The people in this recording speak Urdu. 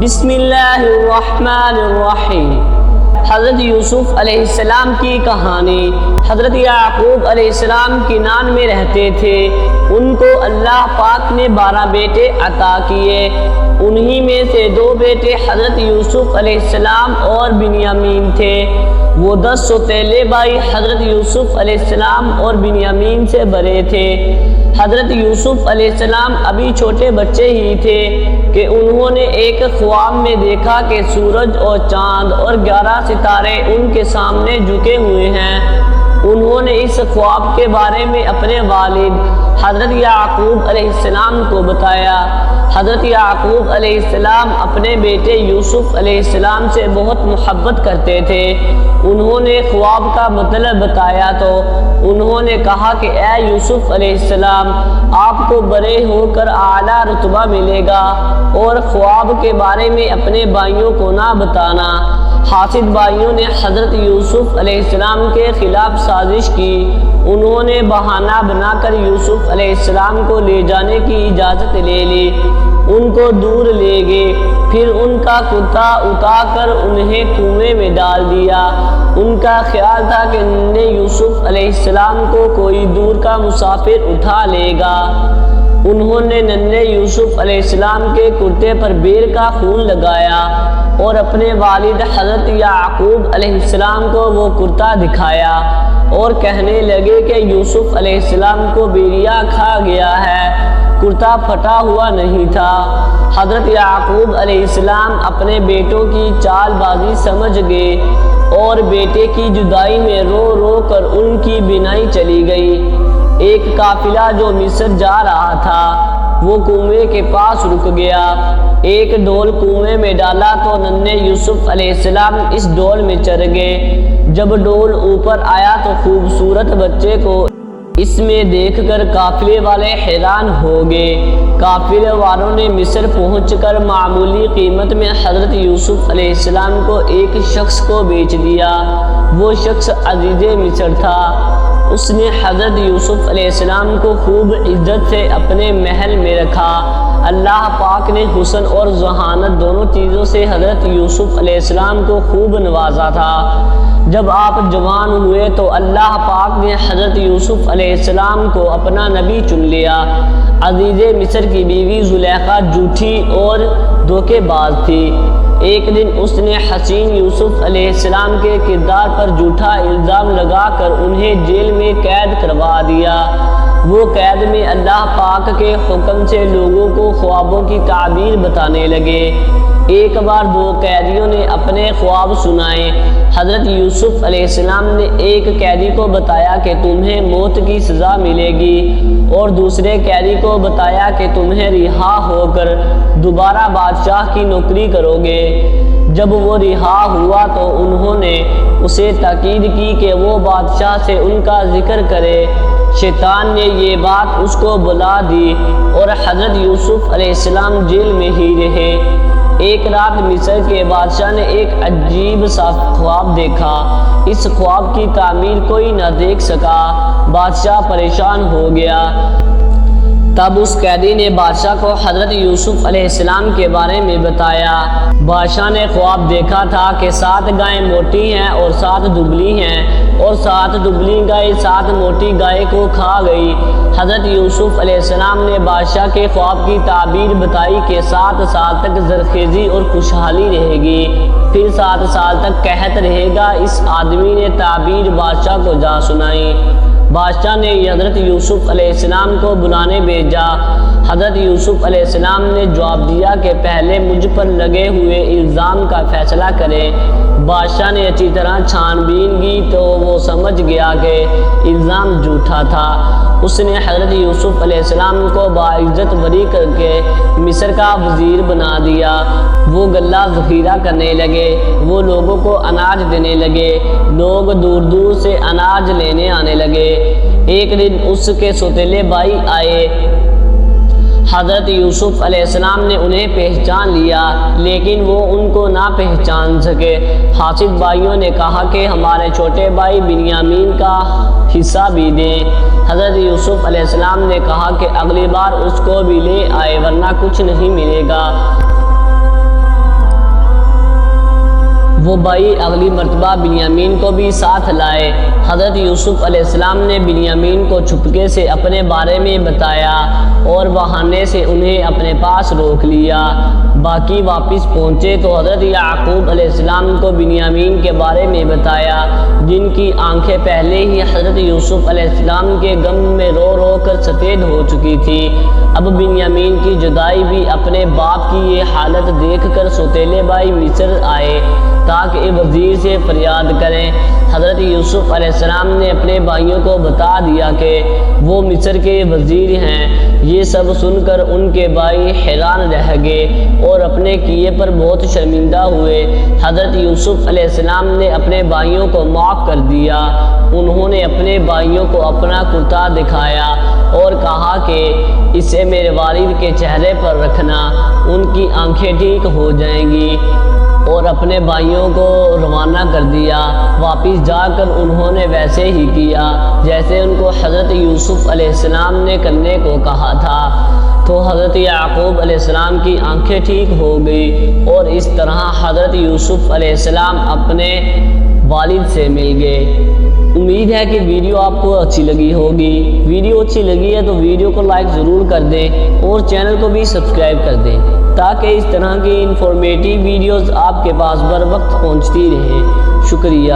بسم اللہ الرحمن الرحیم۔ حضرت یوسف علیہ السلام کی کہانی۔ حضرت یعقوب علیہ السلام کنعان میں رہتے تھے۔ ان کو اللہ پاک نے 12 بیٹے عطا کیے۔ انہی میں سے 2 بیٹے حضرت یوسف علیہ السلام اور بنیامین تھے۔ وہ 10 سوتیلے بھائی حضرت یوسف علیہ السلام اور بنیامین سے بڑے تھے۔ حضرت یوسف علیہ السلام ابھی چھوٹے بچے ہی تھے کہ انہوں نے ایک خواب میں دیکھا کہ سورج اور چاند اور 11 ستارے ان کے سامنے جھکے ہوئے ہیں۔ انہوں نے اس خواب کے بارے میں اپنے والد حضرت یعقوب علیہ السلام کو بتایا۔ حضرت یعقوب علیہ السلام اپنے بیٹے یوسف علیہ السلام سے بہت محبت کرتے تھے۔ انہوں نے خواب کا مطلب بتایا تو انہوں نے کہا کہ اے یوسف علیہ السلام، آپ کو بڑے ہو کر اعلیٰ رتبہ ملے گا، اور خواب کے بارے میں اپنے بھائیوں کو نہ بتانا۔ حاسد بھائیوں نے حضرت یوسف علیہ السلام کے خلاف سازش کی۔ انہوں نے بہانہ بنا کر یوسف علیہ السلام کو لے جانے کی اجازت لے لی۔ ان کو دور لے گئے، پھر ان کا کتا اٹھا کر انہیں کنویں میں ڈال دیا۔ ان کا خیال تھا کہ ننھے یوسف علیہ السلام کو کوئی دور کا مسافر اٹھا لے گا۔ انہوں نے ننھے یوسف علیہ السلام کے کرتے پر بیر کا خون لگایا اور اپنے والد حضرت یعقوب علیہ السلام کو وہ کرتا دکھایا اور کہنے لگے کہ یوسف علیہ السلام کو بیریا کھا گیا ہے۔ کرتا پھٹا ہوا نہیں تھا۔ حضرت یعقوب علیہ السلام اپنے بیٹوں کی چال بازی سمجھ گئے اور بیٹے کی جدائی میں رو رو کر ان کی بینائی چلی گئی۔ ایک قافلہ جو مصر جا رہا تھا وہ کنویں کے پاس رک گیا۔ ایک ڈول کنویں میں ڈالا تو ننھے یوسف علیہ السلام اس ڈول میں چڑھ گئے۔ جب ڈول اوپر آیا تو خوبصورت بچے کو اس میں دیکھ کر قافلے والے حیران ہو گئے۔ قافلے والوں نے مصر پہنچ کر معمولی قیمت میں حضرت یوسف علیہ السلام کو ایک شخص کو بیچ دیا۔ وہ شخص عزیز مصر تھا۔ اس نے حضرت یوسف علیہ السلام کو خوب عزت سے اپنے محل میں رکھا۔ اللہ پاک نے حسن اور ذہانت دونوں چیزوں سے حضرت یوسف علیہ السلام کو خوب نوازا تھا۔ جب آپ جوان ہوئے تو اللہ پاک نے حضرت یوسف علیہ السلام کو اپنا نبی چن لیا۔ عزیز مصر کی بیوی زلیخا جھوٹی اور دھوکے باز تھی۔ ایک دن اس نے حسین یوسف علیہ السلام کے کردار پر جھوٹا الزام لگا کر انہیں جیل میں قید کروا دیا۔ وہ قید میں اللہ پاک کے حکم سے لوگوں کو خوابوں کی تعبیر بتانے لگے۔ ایک بار 2 قیدیوں نے اپنے خواب سنائے۔ حضرت یوسف علیہ السلام نے ایک قیدی کو بتایا کہ تمہیں موت کی سزا ملے گی، اور دوسرے قیدی کو بتایا کہ تمہیں رہا ہو کر دوبارہ بادشاہ کی نوکری کرو گے۔ جب وہ رہا ہوا تو انہوں نے اسے تاکید کی کہ وہ بادشاہ سے ان کا ذکر کرے۔ شیطان نے یہ بات اس کو بلا دی اور حضرت یوسف علیہ السلام جیل میں ہی رہے۔ ایک رات مصر کے بادشاہ نے ایک عجیب سا خواب دیکھا۔ اس خواب کی تعبیر کوئی نہ دیکھ سکا۔ بادشاہ پریشان ہو گیا۔ تب اس قیدی نے بادشاہ کو حضرت یوسف علیہ السلام کے بارے میں بتایا۔ بادشاہ نے خواب دیکھا تھا کہ 7 گائیں موٹی ہیں اور 7 دبلی ہیں، اور 7 دبلی گائے 7 موٹی گائے کو کھا گئی۔ حضرت یوسف علیہ السلام نے بادشاہ کے خواب کی تعبیر بتائی کہ 7 سال تک زرخیزی اور خوشحالی رہے گی، پھر 7 سال تک قحط رہے گا۔ اس آدمی نے تعبیر بادشاہ کو جا سنائی۔ بادشاہ نے حضرت یوسف علیہ السلام کو بلانے بھیجا۔ حضرت یوسف علیہ السلام نے جواب دیا کہ پہلے مجھ پر لگے ہوئے الزام کا فیصلہ کریں۔ بادشاہ نے اچھی طرح چھان بین کی تو وہ سمجھ گیا کہ الزام جھوٹا تھا۔ اس نے حضرت یوسف علیہ السلام کو باعزت بری کر کے مصر کا وزیر بنا دیا۔ وہ غلہ ذخیرہ کرنے لگے، وہ لوگوں کو اناج دینے لگے، لوگ دور دور سے اناج لینے آنے لگے۔ ایک دن اس کے سوتیلے بھائی آئے۔ حضرت یوسف علیہ السلام نے انہیں پہچان لیا، لیکن وہ ان کو نہ پہچان سکے۔ حاسد بھائیوں نے کہا کہ ہمارے چھوٹے بھائی بنیامین کا حصہ بھی دیں۔ حضرت یوسف علیہ السلام نے کہا کہ اگلی بار اس کو بھی لے آئے ورنہ کچھ نہیں ملے گا۔ بھائی اگلی مرتبہ بنیامین کو بھی ساتھ لائے۔ حضرت یوسف علیہ السلام نے بنیامین کو چھپکے سے اپنے بارے میں بتایا اور بہانے سے انہیں اپنے پاس روک لیا۔ باقی واپس پہنچے تو حضرت یعقوب علیہ السلام کو بنیامین کے بارے میں بتایا، جن کی آنکھیں پہلے ہی حضرت یوسف علیہ السلام کے غم میں رو رو کر سفید ہو چکی تھی۔ اب بنیامین کی جدائی بھی اپنے باپ کی یہ حالت دیکھ کر سوتیلے بھائی مصر آئے تاکہ وزیر سے فریاد کریں۔ حضرت یوسف علیہ السلام نے اپنے بھائیوں کو بتا دیا کہ وہ مصر کے وزیر ہیں۔ یہ سب سن کر ان کے بھائی حیران رہ گئے اور اپنے کیے پر بہت شرمندہ ہوئے۔ حضرت یوسف علیہ السلام نے اپنے بھائیوں کو معاف کر دیا۔ انہوں نے اپنے بھائیوں کو اپنا کرتا دکھایا اور کہا کہ اسے میرے والد کے چہرے پر رکھنا، ان کی آنکھیں ٹھیک ہو جائیں گی، اور اپنے بھائیوں کو روانہ کر دیا۔ واپس جا کر انہوں نے ویسے ہی کیا جیسے ان کو حضرت یوسف علیہ السلام نے کرنے کو کہا تھا، تو حضرت یعقوب علیہ السلام کی آنکھیں ٹھیک ہو گئی اور اس طرح حضرت یوسف علیہ السلام اپنے والد سے مل گئے۔ امید ہے کہ ویڈیو آپ کو اچھی لگی ہوگی۔ ویڈیو اچھی لگی ہے تو ویڈیو کو لائک ضرور کر دیں اور چینل کو بھی سبسکرائب کر دیں تاکہ اس طرح کی انفارمیٹیو ویڈیوز آپ کے پاس بر وقت پہنچتی رہیں۔ شکریہ۔